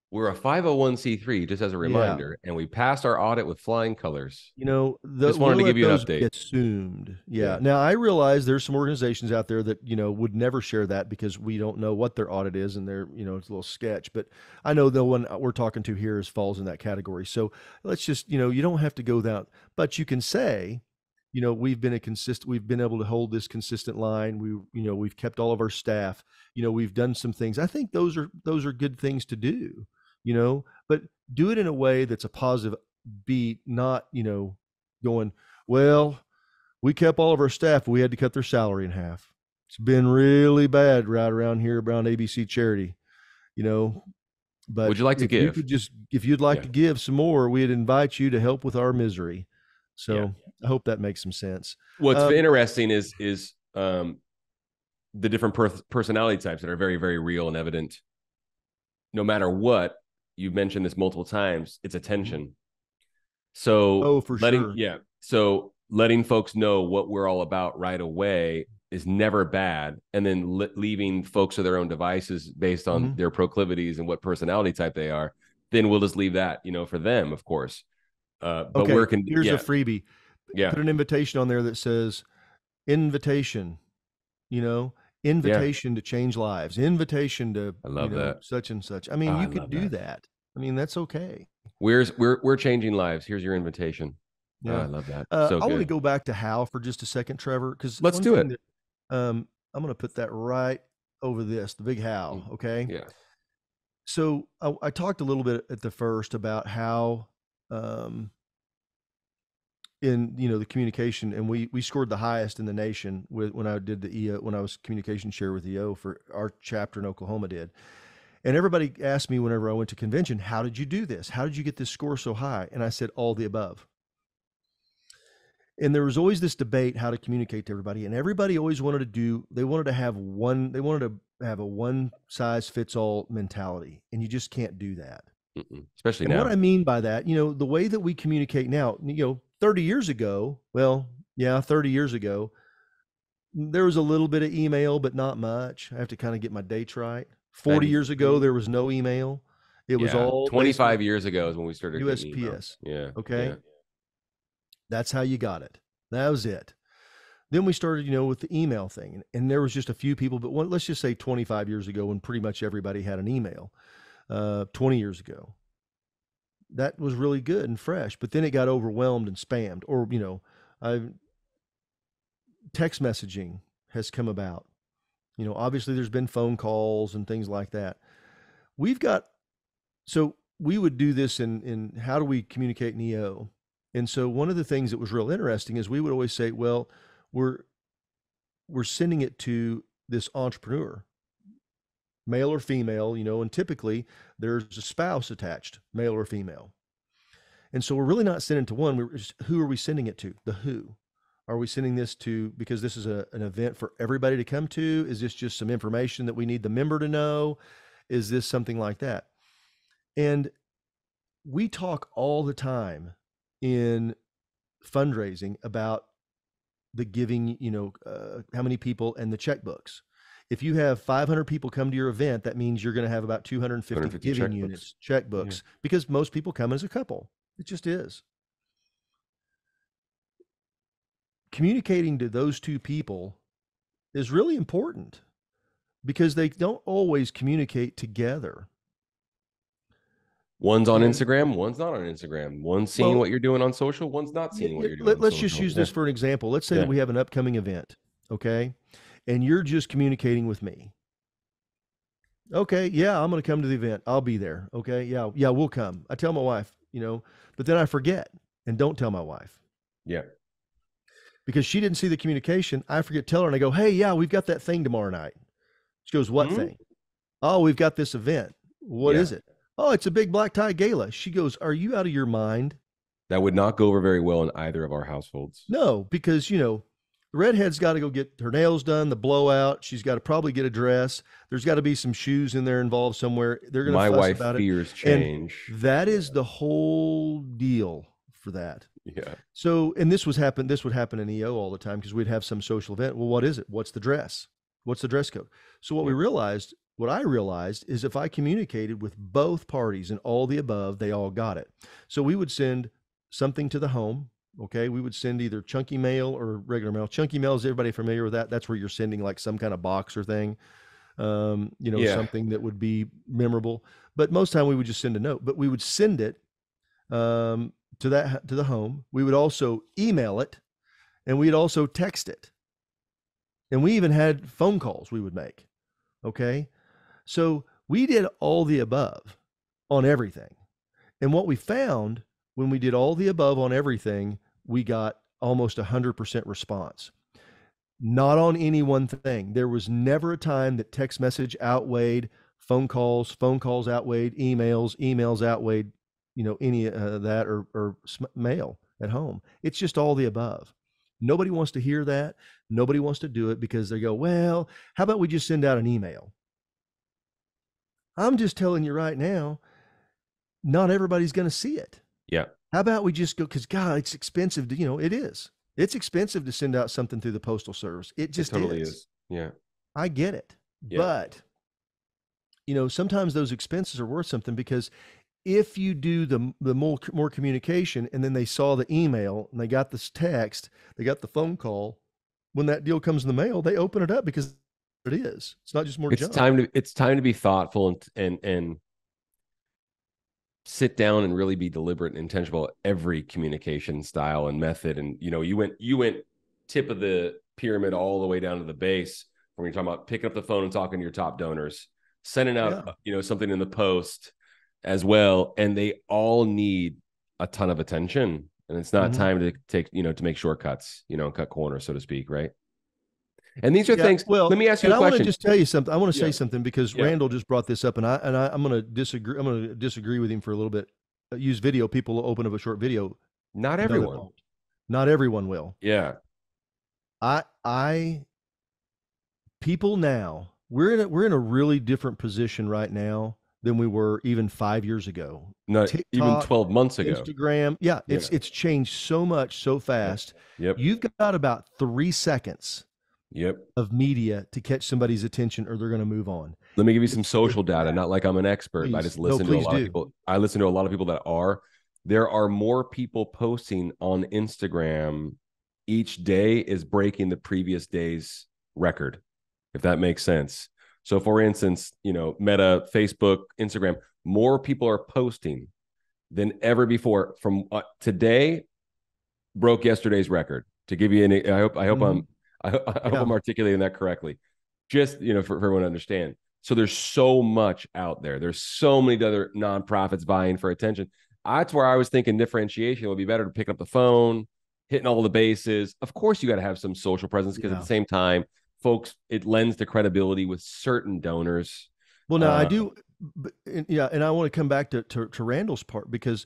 We're a 501c3, just as a reminder, and we passed our audit with flying colors. Just wanted to give you an update. Assumed. Yeah. Now I realize there's some organizations out there that, would never share that because we don't know what their audit is and they're, it's a little sketch, but I know the one we're talking to here falls in that category. So let's just, you don't have to go that, but you can say, we've been able to hold this consistent line. We've kept all of our staff, we've done some things. I think those are good things to do, but do it in a way that's a positive beat, not, going, well, we kept all of our staff, but we had to cut their salary in half. It's been really bad right around here around ABC Charity, but would you like to give? If you'd like to give some more, we'd invite you to help with our misery. So I hope that makes some sense. What's interesting is the different personality types that are very, very real and evident. No matter what, you've mentioned this multiple times, it's attention. So for sure. Yeah. So letting folks know what we're all about right away is never bad. And then leaving folks to their own devices based on their proclivities and what personality type they are, then we'll just leave that, for them, of course. But Okay, here's a yeah, freebie. yeah, Put an invitation on there that says invitation, you know, yeah. invitation to change lives, invitation to, I love that. such and such. I Oh, mean, I you could love do that. that. I mean, that's okay. We're changing lives. Here's your invitation. Oh, Yeah. I love that. So I want to good. go back to how for just a second, Trevor, because Let's one do thing it. that I'm going to put that right over this, the big how. Okay. Yeah. So I talked a little bit at the first about how, um, in the communication, and we scored the highest in the nation with when I did the EO, when I was communication chair with EO for our chapter in Oklahoma did. And everybody asked me whenever I went to convention, how did you do this? How did you get this score so high? And I said, all the above. And there was always this debate how to communicate to everybody. And everybody always they wanted to have a one size fits all mentality. And you just can't do that. Especially And what now. I mean by that, the way that we communicate now, 30 years ago, well, yeah, 30 years ago, there was a little bit of email, but not much. I have to kind of get my dates right. 40 years ago, there was no email. It was Yeah. all 25 years ago is when we started getting emails. USPS. Yeah. Okay. Yeah. That's how you got it. That was it. Then we started, with the email thing. And there was just a few people, but let's just say 25 years ago when pretty much everybody had an email, 20 years ago. That was really good and fresh, but then it got overwhelmed and spammed, or, text messaging has come about. Obviously there's been phone calls and things like that. So we would do this in how do we communicate in EO? And so one of the things that was real interesting is we would always say, well, we're sending it to this entrepreneur, male or female, and typically there's a spouse attached, male or female. And so we're really not sending it to one. Who are we sending it to? The who. Are we sending this to because this is an event for everybody to come to? Is this just some information that we need the member to know? Is this something like that? And we talk all the time in fundraising about the giving, how many people and the checkbooks. If you have 500 people come to your event, that means you're going to have about 250 giving units, checkbooks, because most people come as a couple. It just is. Communicating to those two people is really important because they don't always communicate together. One's on Instagram, one's not on Instagram. One's seeing what you're doing on social, one's not seeing what you're doing. Let's just use this for an example. Let's say that we have an upcoming event, okay? And you're just communicating with me. Okay, yeah, I'm going to come to the event. I'll be there. Okay, yeah, we'll come. I tell my wife, but then I forget and don't tell my wife. Yeah. Because she didn't see the communication. I forget to tell her and I go, hey, yeah, we've got that thing tomorrow night. She goes, what thing? Oh, we've got this event. What is it? Oh, it's a big black tie gala. She goes, are you out of your mind? That would not go over very well in either of our households. No, because, the redhead's got to go get her nails done, the blowout. She's got to probably get a dress. There's got to be some shoes in there involved somewhere. They're going to fuss about it. My wife fears change. And that is the whole deal for that. Yeah. So, and this would happen in EO all the time because we'd have some social event. Well, what is it? What's the dress? What's the dress code? So what I realized is if I communicated with both parties and all the above, they all got it. So we would send something to the home. Okay. We would send either chunky mail or regular mail. Chunky mail, is everybody familiar with that? That's where you're sending like some kind of box or thing, something that would be memorable. But most time we would just send a note, but we would send it to the home. We would also email it, and we'd also text it. And we even had phone calls we would make. Okay. So we did all the above on everything. And what we found when we did all the above on everything, we got almost 100% response. Not on any one thing. There was never a time that text message outweighed phone calls outweighed emails outweighed, any of that or mail at home. It's just all the above. Nobody wants to hear that. Nobody wants to do it because they go, well, how about we just send out an email? I'm just telling you right now, not everybody's going to see it. Yeah. How about we just go, because God, it's expensive to, it is. It's expensive to send out something through the postal service. It It just totally is. is. Yeah. I get it. Yeah. But, sometimes those expenses are worth something, because if you do the more communication, and then they saw the email and they got this text, they got the phone call, when that deal comes in the mail, they open it up because it is. It's not just more junk. It's time to be thoughtful and sit down and really be deliberate and intentional every communication style and method. And you went tip of the pyramid all the way down to the base when you're talking about picking up the phone and talking to your top donors, sending Yeah. out something in the post as well, and they all need a ton of attention. And it's not time to take to make shortcuts, cut corners, so to speak, right? And these are Yeah. things. Well, Let me ask you and a I want to question. just tell you something. I want to say Yeah, something, because yeah. Randall just brought this up, and I'm going to disagree. I'm going to disagree with him for a little bit. Use video. People will open up a short video. Not No, they everyone. won't. Not everyone will. Yeah. I people now, we're in a really different position right now than we were even 5 years ago. Not even TikTok, 12 months ago. Instagram, yeah, Yeah. it's changed so much so fast. Yep. You've got about 3 seconds Yep. of media to catch somebody's attention, or they're going to move on. Let me give you some It's social data. that. Not like I'm an expert, but I Please, just no, listen to a please lot of do. people. I listen to a lot of people that are. There are more people posting on Instagram each day is breaking the previous day's record, if that makes sense. So, for instance, Meta, Facebook, Instagram, more people are posting than ever before. From today, broke yesterday's record. To give you I hope I'm articulating that correctly. Just for everyone to understand. So there's so much out there. There's so many other nonprofits vying for attention. That's where I was thinking differentiation would be better to pick up the phone, hitting all the bases. Of course, you got to have some social presence, because at the same time, folks, it lends to credibility with certain donors. Well, now I do, and I want to come back to Randall's part, because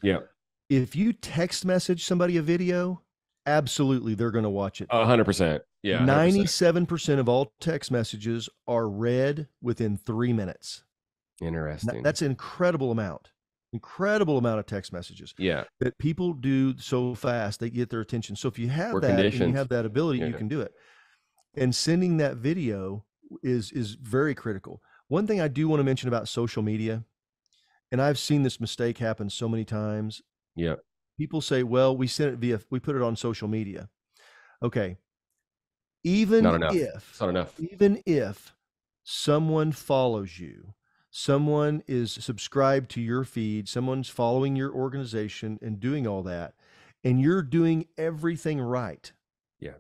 if you text message somebody a video, absolutely they're going to watch it. 100%. Yeah. 97% of all text messages are read within 3 minutes. Interesting. That's an incredible amount of text messages. Yeah. That people do so fast, they get their attention. So if you have that and you have that ability, you can do it. And sending that video is very critical. One thing I do want to mention about social media, and I've seen this mistake happen so many times. Yeah. People say, well, we put it on social media. Okay. Not enough. It's not enough. Even if someone follows you, someone is subscribed to your feed, someone's following your organization and doing all that, and you're doing everything right. Yeah.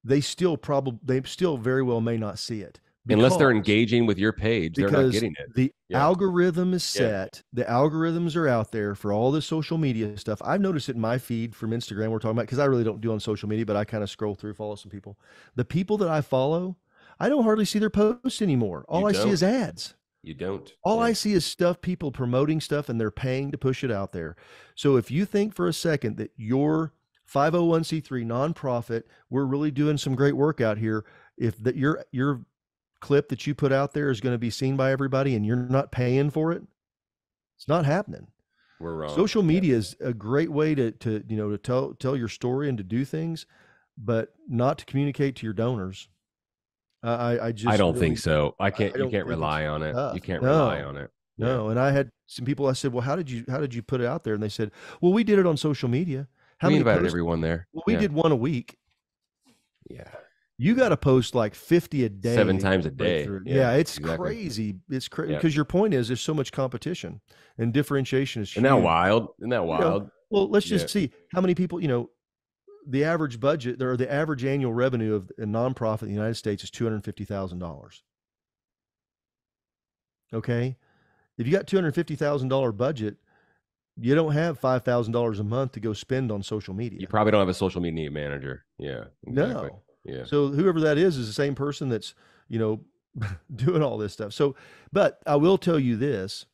They still very well may not see it. Unless they're engaging with your page, they're not getting it. The algorithm is set. The algorithms are out there for all this social media stuff. I've noticed it in my feed from Instagram. We're talking about, because I really don't do on social media, but I kind of scroll through, follow some people. The people that I follow, I don't hardly see their posts anymore. All I see is ads. You don't. All I see is stuff, people promoting stuff, and they're paying to push it out there. So if you think for a second that your 501c3 nonprofit, we're really doing some great work out here, if that your clip that you put out there is going to be seen by everybody and you're not paying for it, it's not happening. We're wrong. Social media is a great way to tell your story and to do things, but not to communicate to your donors. I don't think so. You can't rely on it. You can't rely on it. No. And I had some people, I said, well, how did you put it out there? And they said, well, we did it on social media. How many invited everyone there? Well, we did one a week. Yeah. You got to post like 50 a day. 7 times a day. Yeah, it's crazy. It's crazy because your point is there's so much competition and differentiation is huge. Isn't that wild? Well, let's just see how many people, the average budget or the average annual revenue of a nonprofit in the United States is $250,000. Okay. If you got $250,000 budget, you don't have $5,000 a month to go spend on social media. You probably don't have a social media manager. Yeah. Exactly. No. Yeah. So whoever that is the same person that's, doing all this stuff. So, but I will tell you this,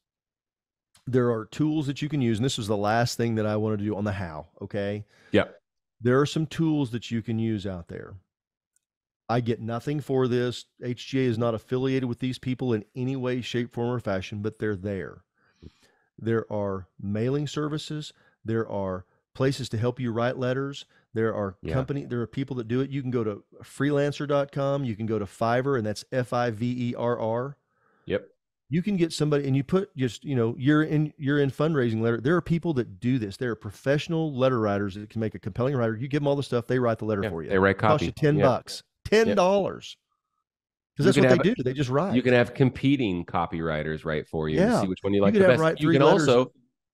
there are tools that you can use. And this was the last thing that I wanted to do on the how. Okay. Yeah. There are some tools that you can use out there. I get nothing for this. HGA is not affiliated with these people in any way, shape, form, or fashion, but they're there. There are mailing services. There are places to help you write letters. There are Yeah. there are people that do it. You can go to freelancer.com. You can go to Fiverr, and that's Fiverr. Yep. You can get somebody and you put just, you're in fundraising letter. There are people that do this. There are professional letter writers that can make a compelling writer. You give them all the stuff, they write the letter Yeah. for you. They write Cost you copy. $10. Yeah. Yeah. $10. Because You that's can what they have do. They just you write. can have competing copywriters write for you and Yeah. see which one you You like could the have best. write 3 letters.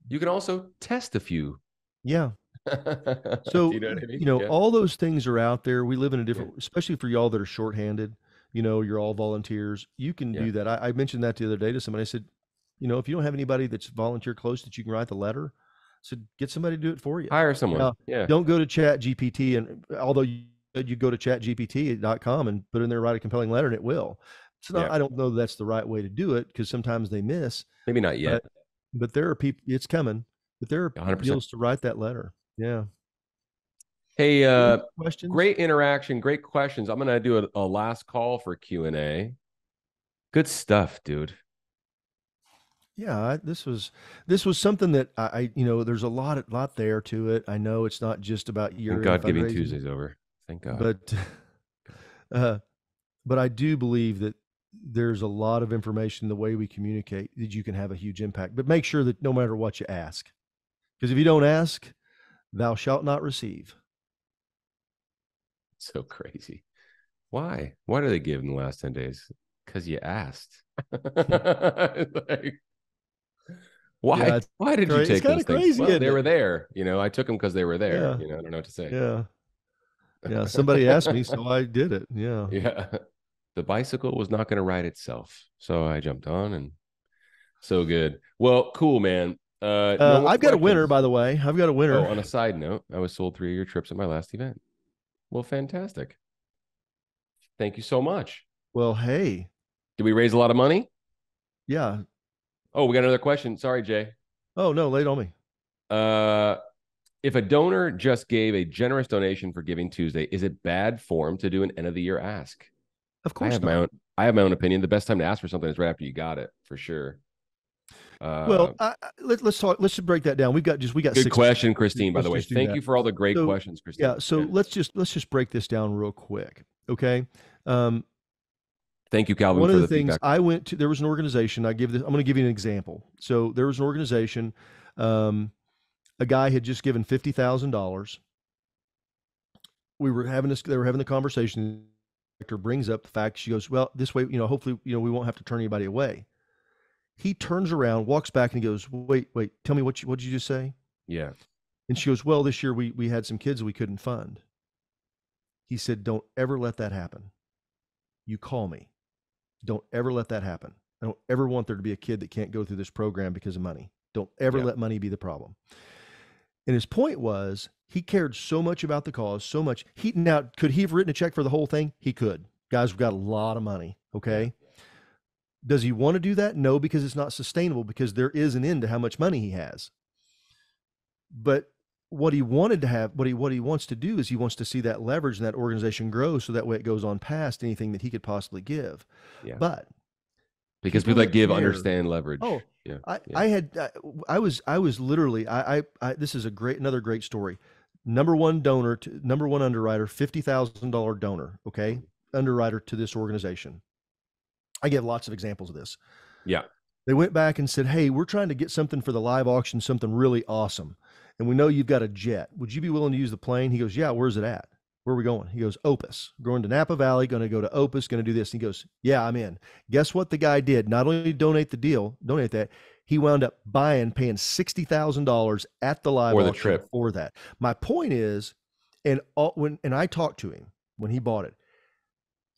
You can also test a few. Yeah. Do So, you know what I mean? Yeah. all those things are out there. We live in a Yeah. different, especially for y'all that are shorthanded, you're all volunteers. You can Yeah. do that. I mentioned that the other day to somebody. I said, if you don't have anybody that's volunteer close that you can write the letter, I said, get somebody to do it for you. Hire someone. Now, Yeah. don't go to Chat GPT. And although you go to chatgpt.com and put in there, write a compelling letter, and it will. It's not, Yeah. I don't know that's the right way to do it because sometimes they miss, Maybe not yet. but there are people, it's coming, but there are 100%. deals to write that letter. Yeah. Hey, Questions? great interaction, great questions. I'm gonna do a last call for Q&A. Good stuff, dude. Yeah, this was something that there's a lot there to it. I know it's not just about Thank year-end God Giving fundraising, Tuesday's over. Thank God. but uh, but I do believe that there's a lot of information in the way we communicate that you can have a huge impact. But make sure that no matter what you ask, because if you don't ask, thou shalt not receive. So crazy. Why? Why do they give in the last 10 days? Because you asked. Like, why? Yeah, Why did you it's take kind those of things? crazy, Well, isn't they it? were there. I took them because they were there. Yeah, I don't know what to say. yeah, yeah. Somebody asked me, so I did it. Yeah. Yeah. The bicycle was not going to ride itself. So I jumped on and so good. Well, cool, man. No more I've got a winner, questions. by the way. I've got a winner. Oh, on a side note, I was sold 3 of your trips at my last event. Well, fantastic. Thank you so much. Well, hey, Did we raise a lot of money? yeah. Oh, we got another question. Sorry, Jay. Oh no, lay it on me. If a donor just gave a generous donation for Giving Tuesday, is it bad form to do an end of the year ask? Of course not. I have my own opinion. The best time to ask for something is right after you got it, for sure. Well, let's talk. Let's just break that down. We got good 6 question, Christine. By Let's the way, just do thank that. you for all the great So, questions, Christine. Yeah. So let's just break this down real quick. Okay. Thank you, Calvin. One for of the things feedback. I went to, there was an organization. I'm going to give you an example. So there was an organization. A guy had just given $50,000. We were having this. They were having the conversation. The director brings up the fact. She goes, "Well, this way, hopefully, we won't have to turn anybody away." He turns around, walks back, and he goes, "Wait, tell me what did you just say?" Yeah. And she goes, "Well, this year we had some kids we couldn't fund." He said, "Don't ever let that happen. You call me. Don't ever let that happen. I don't ever want there to be a kid that can't go through this program because of money. Don't ever let money be the problem." And his point was, he cared so much about the cause, so much. Could he have written a check for the whole thing? He could. Guys, we've got a lot of money. Okay. Does he want to do that? No, because it's not sustainable, because there is an end to how much money he has. But what he wanted to have, what he wants to do is he wants to see that leverage and that organization grow, so that way it goes on past anything that he could possibly give. Yeah. But because people that give understand leverage. Oh, yeah. I was literally, this is another great story. Number one underwriter, $50,000 donor. Okay. Underwriter to this organization. I give lots of examples of this. Yeah. They went back and said, "Hey, we're trying to get something for the live auction, something really awesome. And we know you've got a jet. Would you be willing to use the plane?" He goes, "Yeah, where's it at? Where are we going?" He goes, "Opus. We're going to Napa Valley, going to go to Opus, going to do this." And he goes, "Yeah, I'm in." Guess what the guy did? Not only donate that, he wound up paying $60,000 at the live auction trip for that. My point is, and I talked to him when he bought it,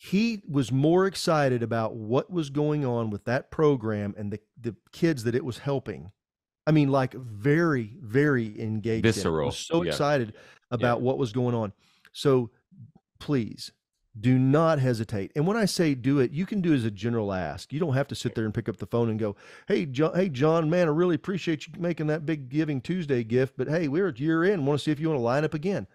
he was more excited about what was going on with that program and the kids that it was helping. I mean, like very, very engaged. Visceral. Was so excited about what was going on. So please do not hesitate. And when I say do it, you can do it as a general ask. You don't have to sit there and pick up the phone and go, hey, John, man, I really appreciate you making that big Giving Tuesday gift, but hey, we're at year end. Want to see if you want to line up again.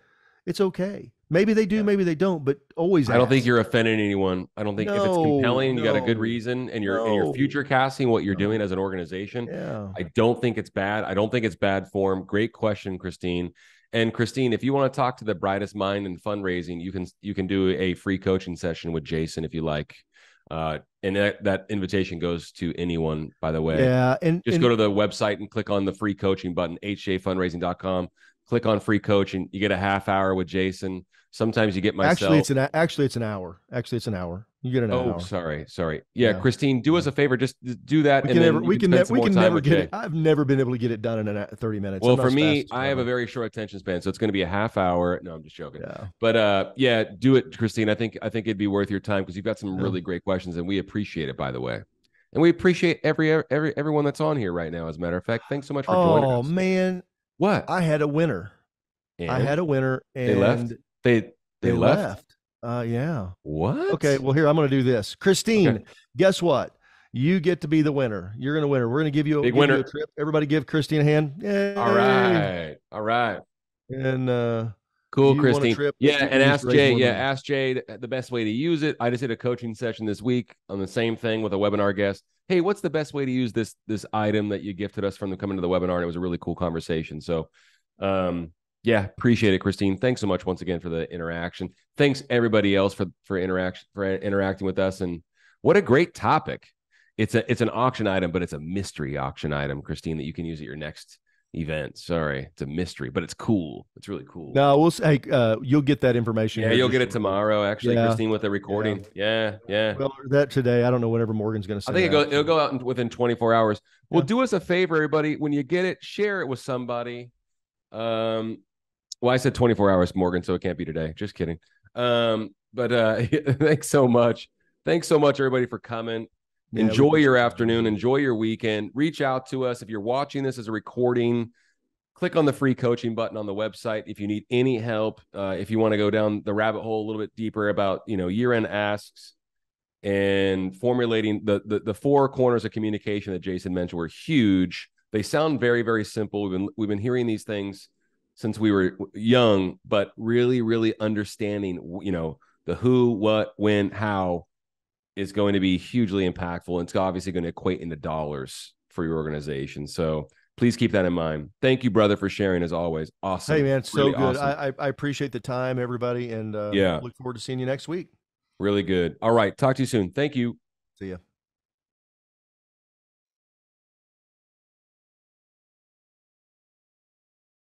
It's okay. Maybe they do, maybe they don't, but always ask. I don't think you're offending anyone. I don't think if it's compelling and you got a good reason and you're future casting what you're doing as an organization, I don't think it's bad. I don't think it's bad form. Great question, Christine. And Christine, if you want to talk to the brightest mind in fundraising, you can do a free coaching session with Jason if you like. And that invitation goes to anyone, by the way. Yeah, Just go to the website and click on the free coaching button, hjafundraising.com. Click on free coaching. You get a half hour with Jason. Sometimes you get myself. Actually it's an hour. Actually, it's an hour. You get an Oh, hour. sorry. Yeah, Yeah. Christine, do us a favor. Just do that, We and can then never you we can can spend never some we more can time never with get Jay. it. I've never been able to get it done in 30 minutes. Well, I'm not for as me, fast as I have a Trevor. very short attention span, so it's going to be a half hour. No, I'm just joking. Yeah. But yeah, do it, Christine. I think it'd be worth your time because you've got some Yeah. really great questions, and we appreciate it, by the way. And we appreciate everyone that's on here right now. As a matter of fact, thanks so much for joining Oh us. man, What? I had a winner. I And had a winner they left. and They they left. left. Yeah. Okay, What? well here I'm going to do this. Okay. Christine, guess what? You get to be the winner. You're going to win her. We're going to Big give you a winner. trip. Everybody give Christine a hand. All Yay. right. All right. And Cool, you won a Christine. trip that Yeah, you and can use to raise more money. ask Jay the best way to use it. I just did a coaching session this week on the same thing with a webinar guest. Hey, what's the best way to use this item that you gifted us from the coming to the webinar? And it was a really cool conversation. So yeah, appreciate it, Christine. Thanks so much once again for the interaction. Thanks everybody else for interacting with us. And what a great topic. It's an auction item, but it's a mystery auction item, Christine, that you can use at your next event. Sorry, it's a mystery, but it's cool. It's really cool. No, we'll say you'll get that information. Yeah, you'll get it tomorrow, actually, Yeah. Christine, with the recording. Yeah. Well, that today. I don't know whenever Morgan's going to I send think it. it'll go out within 24 hours. Well, Yeah. do us a favor, everybody. When you get it, share it with somebody. Well, I said 24 hours, Morgan, so it can't be today. Just kidding. But thanks so much. Thanks so much, everybody, for coming. Yeah, Enjoy your afternoon. Enjoy your weekend. Reach out to us if you're watching this as a recording. Click on the free coaching button on the website if you need any help. If you want to go down the rabbit hole a little bit deeper about year-end asks and formulating the four corners of communication that Jason mentioned were huge. They sound very, very simple. We've been hearing these things since we were young, but really, really understanding, the who, what, when, how is going to be hugely impactful. And it's obviously going to equate into dollars for your organization. So please keep that in mind. Thank you, brother, for sharing as always. Awesome. Hey, man, it's really so good. awesome. I appreciate the time, everybody. And Yeah, look forward to seeing you next week. really good. All right. Talk to you soon. Thank you. See ya.